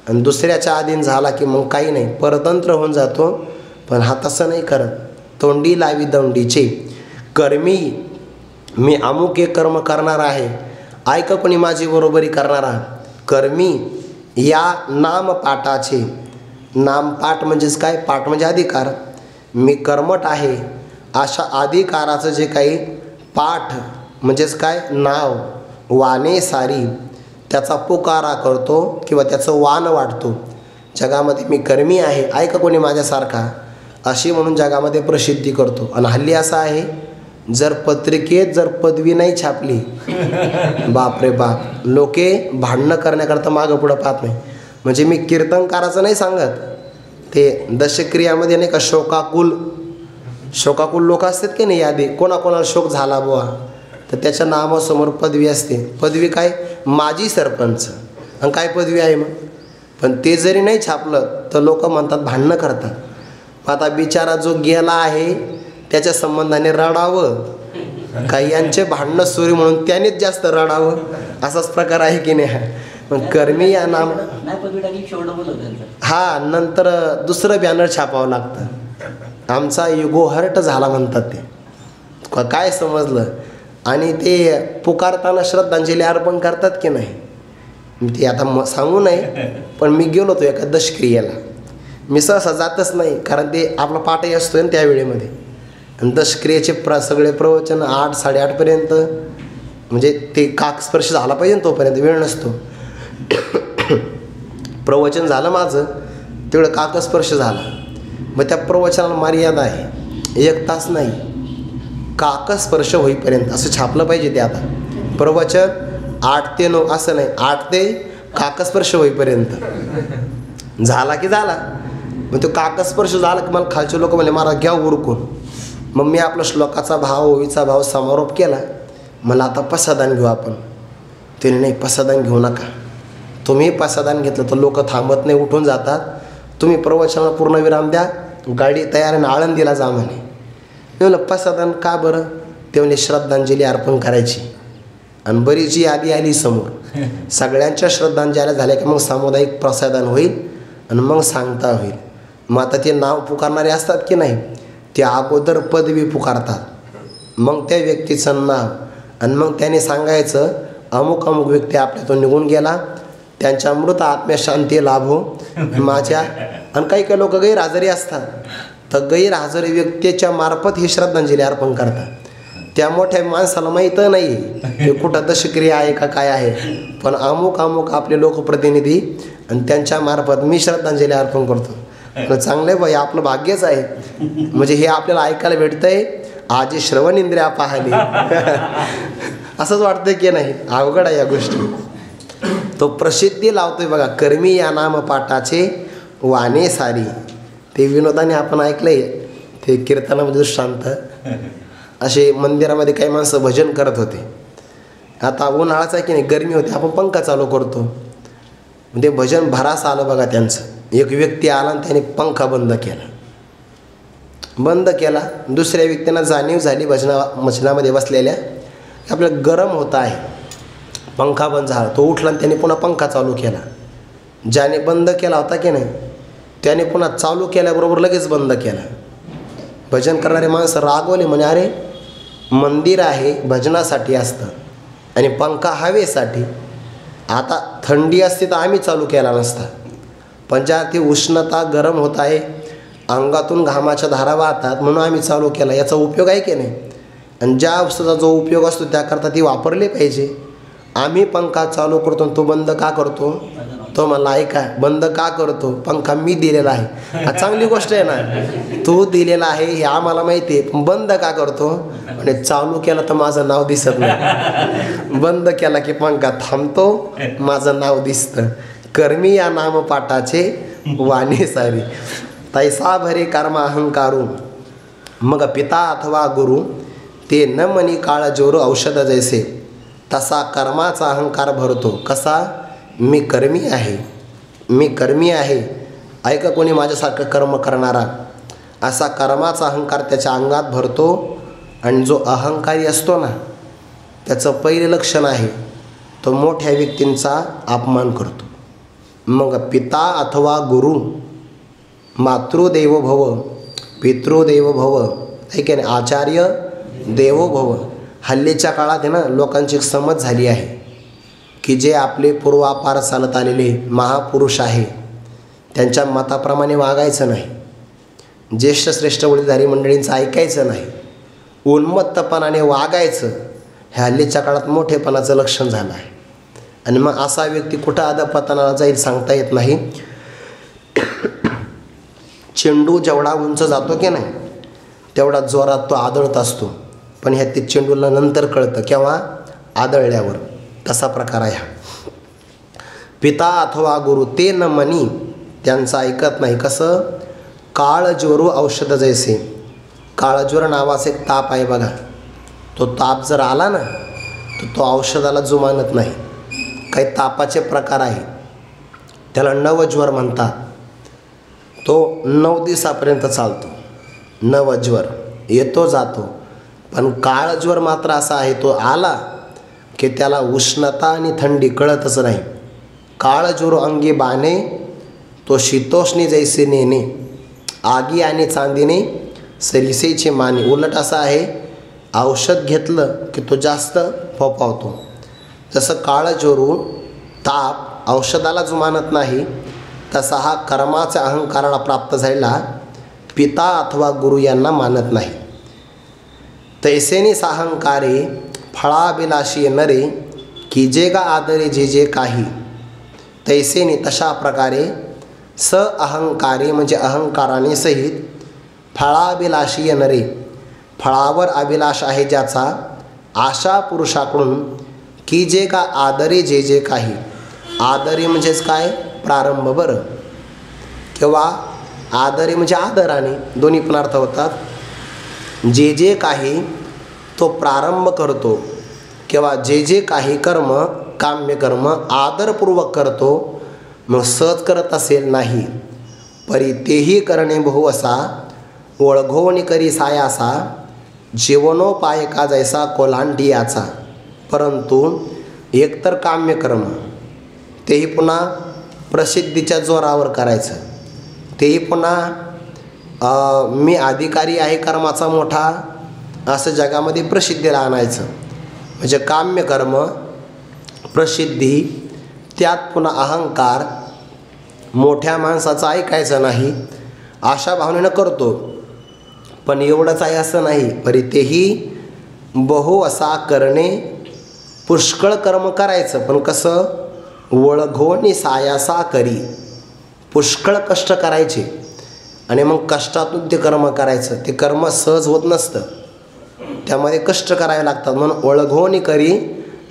आणि दुसऱ्याच्या अधीन झाला की मग काही नाही, परतंत्र होऊन जातो. पण हा तसं नाही करत. तोंडी लावी दंडीचे, कर्मी मी अमुक एक कर्म करणार आहे, ऐका कोणी माझी बरोबरी करणारा. कर्मी या नामपाठाचे, नामपाठ म्हणजेच काय, पाठ म्हणजे अधिकार. मी कर्मठ आहे अशा अधिकाराचं जे काही पाठ म्हणजेच काय, नाव वाने सारी त्याचा पुकारा करतो किंवा त्याचं वान वाढतो. जगामध्ये मी कर्मी आहे, ऐका कोणी माझ्यासारखा, अशी म्हणून जगामध्ये प्रसिद्धी करतो. आणि हल्ली असं आहे, जर पत्रिकेत जर पदवी नाही छापली, बापरे बाप, लोके भांडणं करण्याकरता मागं पुढं पाहत नाही. म्हणजे मी कीर्तनकाराचं नाही सांगत, ते दशक्रियामध्ये नाही का शोकाकुल लोक असतात की नाही, यादी कोणाकोणाला शोक झाला बुवा तर त्याच्या नावासमोर पदवी असते. पदवी काय, माजी सरपंच. आणि काय पदवी आहे मग. पण ते जरी नाही छापलं तर लोक म्हणतात भांडणं करतात. आता बिचारा जो गेला आहे त्याच्या संबंधाने रडावं, काही यांचे भांडणं सुरू म्हणून त्यानेच जास्त रडावं, असाच प्रकार आहे की नाही. मग कर्मी या नाम हा नंतर दुसरं बॅनर छापावं लागतं. आमचा युगो हर्ट झाला म्हणतात ते. काय समजलं. आणि ते पुकारताना श्रद्धांजली अर्पण करतात की नाही, ते आता सांगू नये. पण मी गेलो होतो एका दशक्रियेला. मी सहसा जातच नाही, कारण ते आपला पाठही असतो ना त्यावेळेमध्ये. आणि दशक्रियेचे सगळे प्रवचन 8-8:30पर्यंत, म्हणजे ते काकस्पर्श झाला पाहिजे ना तोपर्यंत, वेळ नसतो. प्रवचन झालं माझं तेवढं काकस्पर्श झाला. मग त्या प्रवचनाला मर्यादा आहे, 1 तास नाही, काकस्पर्श होईपर्यंत असं छापलं पाहिजे. ते आता प्रवचन 8 ते 9 असं नाही, 8 ते काकस्पर्श होईपर्यंत झाला की झाला. मग तो काकस्पर्श झाला की मला खालचे लोक म्हणले मला घ्या उरकून. मग मी आपला श्लोकाचा भाव ओवीचा भाव समारोप केला. मला आता पसादान घेऊ आपण. त्याने नाही, पसादान घेऊ नका. तुम्ही पसादान घेतलं तर लोक थांबत नाही, उठून जातात. तुम्ही प्रवचनाला पूर्ण विराम द्या, गाडी तयार आणि आळंदीला जा म्हणे. मी म्हणलं पसादान का बरं. ते म्हणजे श्रद्धांजली अर्पण करायची. आणि बरीच यादी आली समोर, सगळ्यांच्या श्रद्धांजल्या झाल्या की मग सामुदायिक प्रसादन होईल आणि मग सांगता होईल. मग आता ते नाव पुकारणारे असतात की नाही, ते अगोदर पदवी पुकारतात, मग त्या व्यक्तीचं नाव, आणि मग त्याने सांगायचं अमुक अमुक व्यक्ती आपल्यातून निघून गेला, त्यांच्या मृत आत्म्या शांती लाभो माझ्या. आणि काही काही लोक गैरहजेरी असतात, तर गैरहजेरी व्यक्तीच्या मार्फत ही श्रद्धांजली अर्पण करतात. त्या मोठ्या माणसाला माहीत नाही की कुठं दशक्रिया आहे का काय आहे, पण अमुक अमुक आपले लोकप्रतिनिधी आणि त्यांच्या मार्फत मी श्रद्धांजली अर्पण करतो. चांगलं आहे बाई, आपलं भाग्यच आहे. म्हणजे हे आपल्याला ऐकायला भेटतंय, आज श्रवण इंद्रिया पाहिली असंच वाटतंय की नाही. अवघड आहे या गोष्टी. तो प्रसिद्धी लावतोय बघा, कर्मी या नामपाठाचे वाने सारी. ते विनोदाने आपण ऐकलंय, ते कीर्तनामध्ये शांत असे मंदिरामध्ये काही माणसं भजन करत होते. आता उन्हाळाच आहे की नाही, गरमी होती, आपण पंखा चालू करतो. ते भजन भरास आलं बघा त्यांचं. एक व्यक्ती आला आणि त्याने पंखा बंद केला. दुसऱ्या व्यक्तींना जाणीव झाली भजनामध्ये बसलेल्या, आपल्याला गरम होत आहे, पंखा बंद झाला. तो उठला आणि त्याने पुन्हा पंखा चालू केला. ज्याने बंद केला होता की नाही त्याने पुन्हा चालू केल्याबरोबर लगेच बंद केला. भजन करणारे माणसं रागवले, म्हणे अरे मंदिर आहे भजनासाठी असतं आणि पंखा हवेसाठी. आता थंडी असते तर आम्ही चालू केला नसता, पण ज्या ती उष्णता गरम होत आहे, अंगातून घामाच्या धारा वाहतात म्हणून आम्ही चालू केला. याचा उपयोग आहे की नाही? आणि ज्या वस्तूचा जो उपयोग असतो त्याकरता ती वापरली पाहिजे. आम्ही पंखा चालू करतो तो बंद का करतो? तो मला ऐका, बंद का करतो? पंखा मी दिलेला आहे. हा चांगली गोष्ट आहे ना, तू दिलेला आहे हे आम्हाला माहिती आहे, पण बंद का करतो? आणि चालू केला तर माझं नाव दिसत नाही. बंद केला की पंखा थांबतो, माझं नाव दिसतं. कर्मी या नामपाठाचे वाणी सारी, तैसा भरे कर्म अहंकारू. मग पिता अथवा गुरु ते न मनी काळ जोर औषध जैसे, तसा कर्माचा अहंकार भरतो. कसा? मी कर्मी आहे, मी कर्मी आहे. ऐका, कोणी माझ्यासारखं कर्म करणारा, असा कर्माचा अहंकार त्याच्या अंगात भरतो. आणि जो अहंकारी असतो ना, त्याचं पहिलं लक्षण आहे तो मोठ्या व्यक्तींचा अपमान करतो. मग पिता अथवा गुरु, मातृदेवो भव, पितृदेवो भव, ऐका ना, आचार्य देवो भव. हल्लीच्या काळात आहे ना, लोकांची एक समज झाली आहे की जे आपले पूर्वापार चालत आलेले महापुरुष आहे त्यांच्या मताप्रमाणे वागायचं नाही, ज्येष्ठ श्रेष्ठ वडीलधारी मंडळींचं ऐकायचं नाही, उन्मत्तपणाने वागायचं. ह्या हल्लीच्या काळात मोठेपणाचं लक्षण झालं आहे. आणि मग असा व्यक्ती कुठं अधपतनाला जाईल सांगता येत नाही. चेंडू जेवढा उंच जातो की नाही तेवढा जोरात तो आदळत असतो, पण ह्या ते चेंडूला नंतर कळतं, केव्हा? आदळल्यावर. तसा प्रकार आहे हा. पिता अथवा गुरु ते न मनी, त्यांचं ऐकत नाही. कसं? काळज्वरू औषध जैसे. काळज्वर नावाचा एक ताप आहे बघा, तो ताप जर आला ना तर तो औषधाला जुमानत नाही. काही तापाचे प्रकार आहे, त्याला नवज्वर म्हणतात. तो 9 दिवसापर्यंत चालतो. नवज्वर येतो जातो, पण काळज्वर मात्र असा आहे, तो आला की त्याला उष्णता आणि थंडी कळतच नाही. काळज्वर अंगी बाणे, तो शीतोष्णी जैसे नेणे, आगी आणि चांदीने सरिसेचे माने. उलट असं आहे, औषध घेतलं की तो जास्त फोफावतो. जसं काळज्वरू ताप औषधाला जुमानत नाही, तसा हा कर्माच्या अहंकाराला प्राप्त झालेला पिता अथवा गुरु यांना मानत नाही. तैसेनी साहंकारे फळाभिलाषी नरे, कीजेगा आदरे जे जे काही. तैसेनी तशा प्रकारे, स अहंकारे म्हणजे अहंकाराने सहित, फळाभिलाषी नरे फळावर अभिलाष आहे ज्याचा, आशा पुरुषाकडून, की जे का आदरे जे जे काही. आदरे म्हणजेच काय? प्रारंभ. बरं, किंवा आदरे म्हणजे आदराने, दोन्ही पण अर्थ होतात. जे जे काही तो प्रारंभ करतो, किंवा जे जे काही कर्म, काम्य कर्म आदरपूर्वक करतो, मग सहज करत असेल नाही. परी तेही करणे बहु असा, ओळघोनी करी सायासा, जीवनोपाय का जैसा कोल्हांटी याचा. परंतु एकतर काम्यकर्म, तेही पुन्हा प्रसिद्धीच्या जोरावर करायचं, तेही पुन्हा मी अधिकारी आहे कर्माचा मोठा असं जगामध्ये प्रसिद्धीला आणायचं. म्हणजे काम्यकर्म, प्रसिद्धी, त्यात पुन्हा अहंकार, मोठ्या माणसाचं ऐकायचं नाही अशा भावनेनं करतो. पण एवढंच आहे असं नाही, परी तेही बहु असा करणे, पुष्कळ कर्म करायचं, पण कसं? वळघोनी सायासा करी. पुष्कळ कष्ट करायचे आणि मग कष्टातून ते कर्म करायचं. ते कर्म सहज होत नसतं, त्यामध्ये कष्ट करावे लागतात. म्हणून वळघोनी करी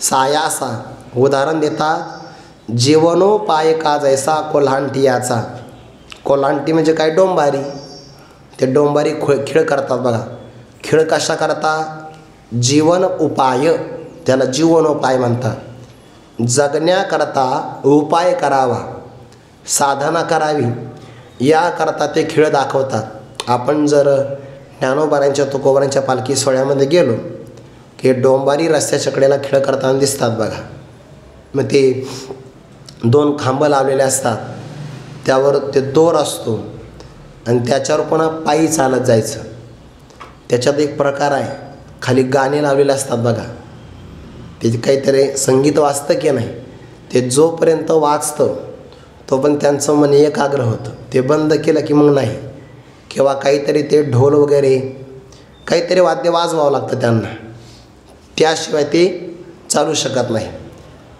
सायासा. उदाहरण देतात, जीवनोपाय का जैसा कोल्हांटी याचा. कोल्हांटी म्हणजे काय? डोंबारी. ते डोंबारी खेळ करतात बघा. खेळ कशा करता? जीवन उपाय, त्याला जीवनोपाय म्हणतात. जगण्याकरता उपाय करावा, साधना करावी, याकरता ते खेळ दाखवतात. आपण जर ज्ञानोबारांच्या तुकोबारांच्या पालखी सोहळ्यामध्ये गेलो की डोंबारी रस्त्याच्या कडेला खेळ करताना दिसतात बघा. मग ते 2 खांब लावलेले असतात, त्यावर ते दोर असतो आणि त्याच्यावर पुन्हा पायी चालत जायचं. त्याच्यात एक प्रकार आहे, खाली गाणे लावलेले असतात बघा, ते काहीतरी संगीत वाजतं की नाही, ते जोपर्यंत वाजतं तोपर्यंत त्यांचं मन एकाग्र होतं. ते बंद केलं की मग नाही. किंवा काहीतरी ते ढोल वगैरे काहीतरी वाद्य वाजवावं लागतं त्यांना, त्याशिवाय ते चालू शकत नाही.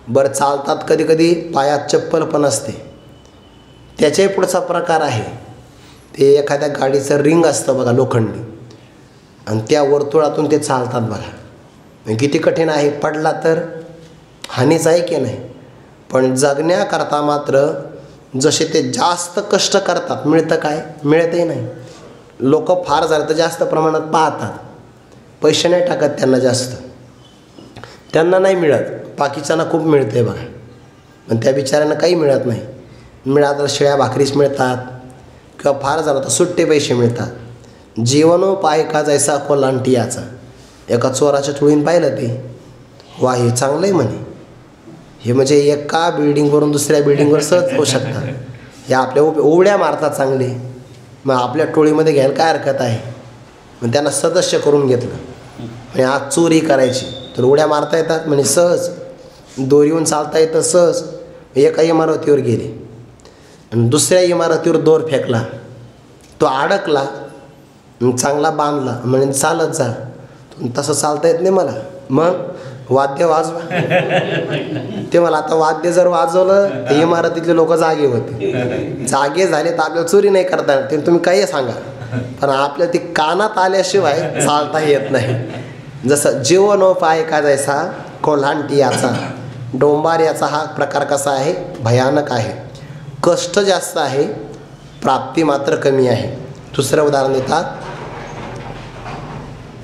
बरं, चालतात कधी कधी पायात चप्पल पण असते. त्याच्याही पुढचा प्रकार आहे, ते एखाद्या गाडीचं रिंग असतं बघा लोखंडी, आणि त्या वर्तुळातून ते चालतात बघा. किती कठीण आहे. पडला तर हानीच आहे की नाही. पण जगण्याकरता मात्र जसे ते जास्त कष्ट करतात, मिळतं काय? मिळतही नाही. लोक फार झालं तर जास्त प्रमाणात पाहतात, पैसे नाही टाकत त्यांना जास्त, त्यांना नाही मिळत. बाकीच्यांना खूप मिळते बघा, पण त्या बिचाऱ्यांना काही मिळत नाही. मिळालं तर शिळ्या भाकरीच मिळतात, किंवा फार झालं तर सुट्टे पैसे मिळतात. जीवनोपाय का जैसा कोलांटी याचा. एका चोराच्या टोळीने पाहिलं ते, वा हे चांगलं आहे म्हणे, हे म्हणजे एका बिल्डिंगवरून दुसऱ्या बिल्डिंगवर सहज होऊ शकतात. हे आपल्या उड्या मारतात चांगले, मग आपल्या टोळीमध्ये घ्यायला काय हरकत आहे. मग त्यांना सदस्य करून घेतलं. म्हणजे आज चोरी करायची तर उड्या मारता येतात म्हणजे सहज, दोरीहून चालता येतं सहज. एका इमारतीवर गेले आणि दुसऱ्या इमारतीवर दोर फेकला, तो अडकला, चांगला बांधला, म्हणजे चालत जा. तसं चालता येत नाही मला. मग वाद्य वाजवा. ते मला आता वाद्य जर वाजवलं तर इमारतीतले लोक जागे होते. जागे झाले तर आपल्याला चोरी नाही करता येणार, ते तुम्ही काही सांगा, पण आपल्या ती कानात आल्याशिवाय चालता येत नाही. जसं जीवनोपाय का जैसा कोल्हांटी याचा. डोंबार याचा हा प्रकार कसा आहे? भयानक आहे. कष्ट जास्त आहे, प्राप्ती मात्र कमी आहे. दुसरं उदाहरण देतात,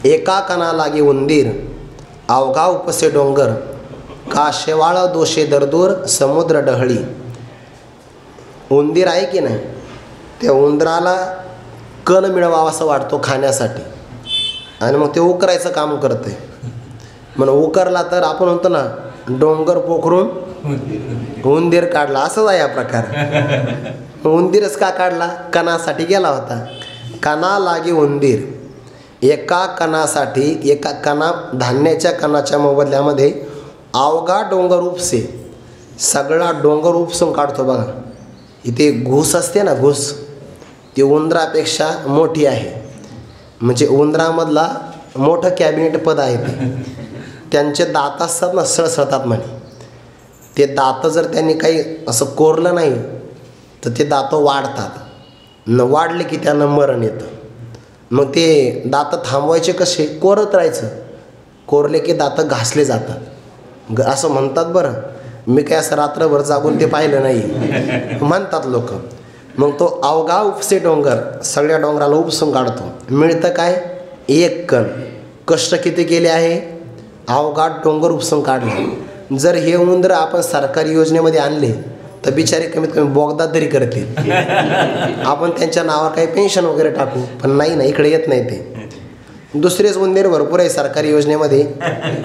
एका कणा लागे उंदीर, अवघा उपसे डोंगर, का शेवाळ दोषे दरदूर, समुद्र डहळी. उंदीर आहे की नाही, त्या उंदराला कण मिळवावा असं वाटतो खाण्यासाठी, आणि मग ते उकरायचं काम करते. म्हणून उकरला तर आपण म्हणतो ना, डोंगर पोखरून उंदीर काढला, असंच आहे हा प्रकार. उंदीरच का काढला? कणासाठी गेला होता. कणा लागे उंदीर, एका कणासाठी, एका कणा धान्याच्या कणाच्या मोबदल्यामध्ये अवघा डोंगर उपसे, सगळा डोंगर उपसून काढतो बघा. इथे घूस असते ना, घूस, ती उंदरापेक्षा मोठी आहे. म्हणजे उंदरामधला मोठं कॅबिनेट पद आहे ते. त्यांचे दात असतात ना, सळसळतात म्हणे. ते दात जर त्यांनी काही असं कोरलं नाही तर ते दात वाढतात, न वाढले की त्यांना मरण येतं. मग ते दात थांबवायचे कसे? कोरत राहायचं. कोरले की दात घासले जातात असं म्हणतात. बरं, मी काय असं रात्रभर जागून ते पाहिलं नाही, म्हणतात लोक. मग तो अवघा उपसे डोंगर, सगळ्या डोंगराला उपसून काढतो. मिळतं काय? एक कण. कष्ट किती केले आहे? अवघा डोंगर उपसून काढला. जर हे उंदर आपण सरकारी योजनेमध्ये आणले तर बिचारे कमीत कमी बोगदा तरी करतील. आपण त्यांच्या नावावर काही पेन्शन वगैरे टाकू, पण नाही ना, इकडे येत नाही ते. दुसरेच उंदीर भरपूर आहे सरकारी योजनेमध्ये,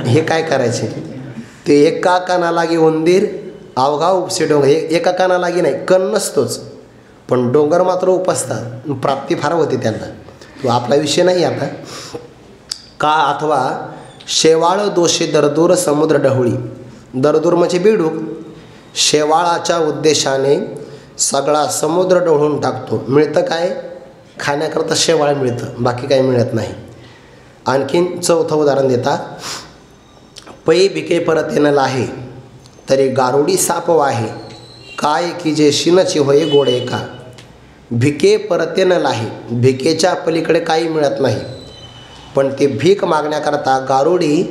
हे काय करायचे? ते एका काना लागे उंदीर, अवघा उपसे डोंगर. हे एका काना लागे नाही, कण नसतोच, पण डोंगर मात्र उपसतात. प्राप्ती फार होते त्यांना. तो आपला विषय नाही आता. का अथवा शेवाळ दोषे दरदूर, समुद्र डहुळी. दरदूर म्हणजे बेडूक. शेवाळाच्या उद्देशाने सगळा समुद्र डोळून टाकतो. मिळतं काय? खाण्याकरता शेवाळ मिळतं, बाकी काही मिळत नाही. आणखीन चौथं उदाहरण देतात, पै भिके परत येणं लाहे, तरी गारुडी साप वाहे, काय की जे शिनची होय गोडे का. भिके परत येणं लाहे, भिकेच्या पलीकडे काही मिळत नाही, पण ते भीक मागण्याकरता गारुडी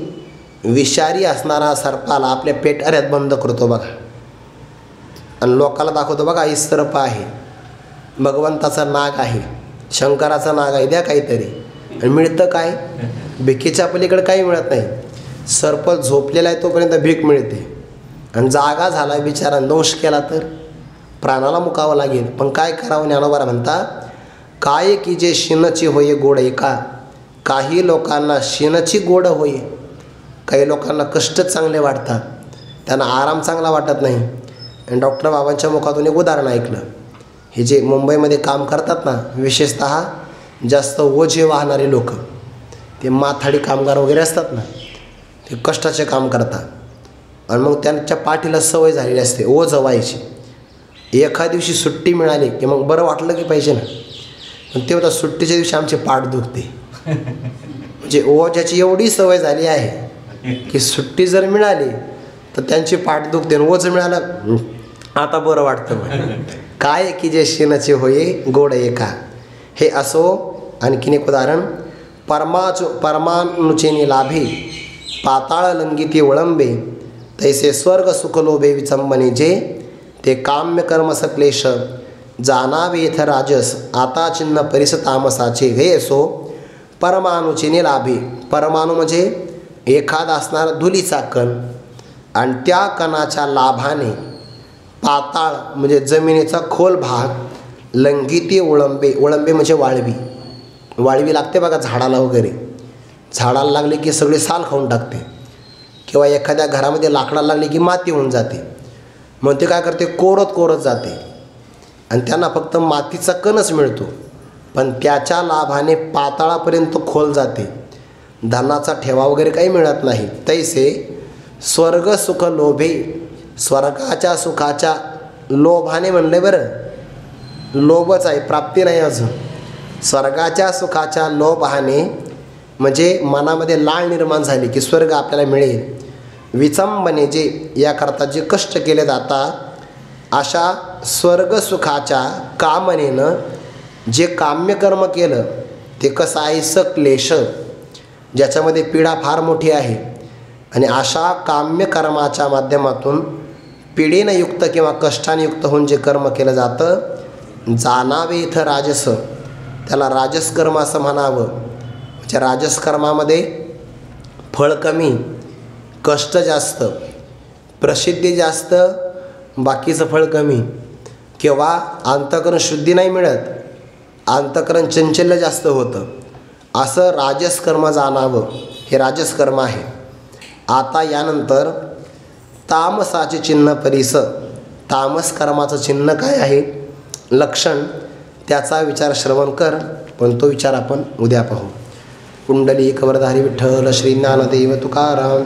विषारी असणारा सर्पाला आपल्या पेटाऱ्यात बंद करतो बघा, आणि लोकाला दाखवतो बघा, ही सर्प आहे, भगवंताचा नाग आहे, शंकराचा नाग आहे, द्या काहीतरी. आणि मिळतं काय? भिकेच्या पलीकडे काही मिळत नाही. सर्प झोपलेला आहे तोपर्यंत भीक मिळते, आणि जागा झाला बिचारा, दंश केला तर प्राणाला मुकावं लागेल. पण काय करावं? ज्ञानोबा म्हणता, काय की जे शिनची होय गोड एका. काही लोकांना शिनची गोड होय, काही लोकांना कष्ट चांगले वाटतात, त्यांना आराम चांगला वाटत नाही. आणि डॉक्टर बाबांच्या मुखातून एक उदाहरण ऐकलं. हे जे मुंबईमध्ये काम करतात ना, विशेषतः जास्त ओझे वाहणारे लोक, ते माथाडी कामगार वगैरे असतात ना, ते कष्टाचे काम करतात आणि मग त्यांच्या पाठीला सवय झालेली असते ओझ व्हायची. एका दिवशी सुट्टी मिळाली की मग बरं वाटलं की पाहिजे ना, पण ते होता सुट्टीच्या दिवशी आमचे पाठ दुखते. म्हणजे ओझ्याची एवढी सवय झाली आहे की सुट्टी जर मिळाली तर त्यांची पाठ दुखते आणि ओझं मिळालं आता बरं वाटतं. काय की जे शेणाचे होये गोड एका. हे असो. आणखीन एक उदाहरण. परमाणुचेने लाभे पाताळ लंगिती वळंबे तैसे स्वर्ग सुख लोभे विचंबने जे ते काम्य कर्म सक्लेश जानावे येथ राजस आता चिन्ह परिस तामसाचे. हे असो. परमाणुचेने लाभे. परमाणू म्हणजे एखादा असणारा धुलीचा कण आणि त्या कणाच्या लाभाने पाताळ म्हणजे जमिनीचा खोल भाग लंगिती वळंबे. वळंबे म्हणजे वाळवी. वाळवी लागते बघा झाडाला वगैरे. झाडाला लागली की सगळी साल खाऊन टाकते किंवा एखाद्या घरामध्ये लाकडाला लागली की माती होऊन जाते. मग ते काय करते कोरत कोरत जाते आणि त्यांना फक्त मातीचा कणच मिळतो, पण त्याच्या लाभाने पाताळापर्यंत खोल जाते. धनाचा ठेवा वगैरे काही मिळत नाही. तैसे स्वर्ग सुख लोभे. स्वर्गाच्या सुखाच्या लोभाने म्हणले बरं, लोभच आहे, प्राप्ती नाही अजून. स्वर्गाच्या सुखाच्या लोभाने म्हणजे मनामध्ये लाळ निर्माण झाली की स्वर्ग आपल्याला मिळेल. विचंबने जे याकरता जे कष्ट केले जातात अशा स्वर्गसुखाच्या कामनेनं जे काम्यकर्म केलं ते कसं आहे सक्लेश, ज्याच्यामध्ये पीडा फार मोठी आहे. आणि अशा काम्यकर्माच्या माध्यमातून पीडेनं युक्त किंवा कष्टाने युक्त होऊन जे कर्म केलं जातं जानावे इथं राजस, त्याला राजसकर्म असं म्हणावं. म्हणजे राजसकर्मामध्ये फळ कमी, कष्ट जास्त, प्रसिद्धी जास्त, बाकीचं फळ कमी किंवा अंतःकरण शुद्धी नाही मिळत, अंतःकरण चंचल्य जास्त होतं. असं राजसकर्म जाणावं, हे राजसकर्म आहे. आता यानंतर तामसाचे चिन्ह परिस. तामस कर्माचं चिन्ह काय आहे, लक्षण, त्याचा विचार श्रवण कर, पण तो विचार आपण उद्या पाहू. कुंडलिक वरधारी विठ्ठल श्री ज्ञानदेव तुकाराम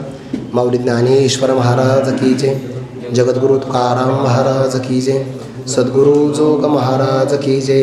माऊली ज्ञानेश्वर महाराज की जय. जगद्गुरु तुकाराम महाराज की जय. सद्गुरु जोग महाराज की जय.